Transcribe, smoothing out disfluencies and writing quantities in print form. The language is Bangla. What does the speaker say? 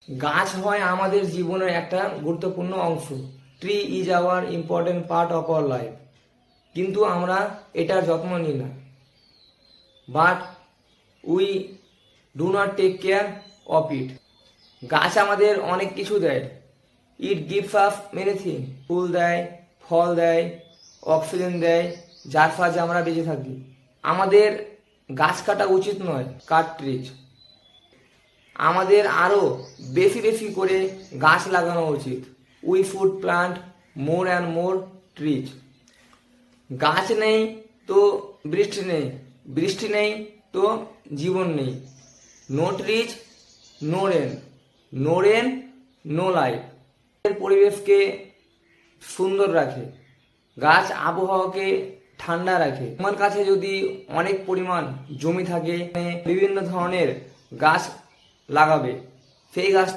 গাছ হয় আমাদের জীবনের একটা গুরুত্বপূর্ণ অংশ। Tree is our important part of our life. কিন্তু আমরা এটার যত্ন নিই না, but we do not take care of it. গাছ আমাদের অনেক কিছু দেয়। It gives us many thing. ফুল দেয়, ফল দেয়, অক্সিজেন দেয়, যার সাহায্যে আমরা বেঁচে থাকি। আমাদের গাছ কাটা উচিত নয়, কাট ট্রিজ। আমাদের আরও বেশি বেশি করে গাছ লাগানো উচিত। We should plant more and more trees. গাছ নেই তো বৃষ্টি নেই, বৃষ্টি নেই তো জীবন নেই। No trees no rain, no rain no life. পরিবেশকে সুন্দর রাখে, গাছ আবহাওয়াকে ঠান্ডা রাখে। আমার কাছে যদি অনেক পরিমাণ জমি থাকে, বিভিন্ন ধরনের গাছ লাগাবে, সেই গাছ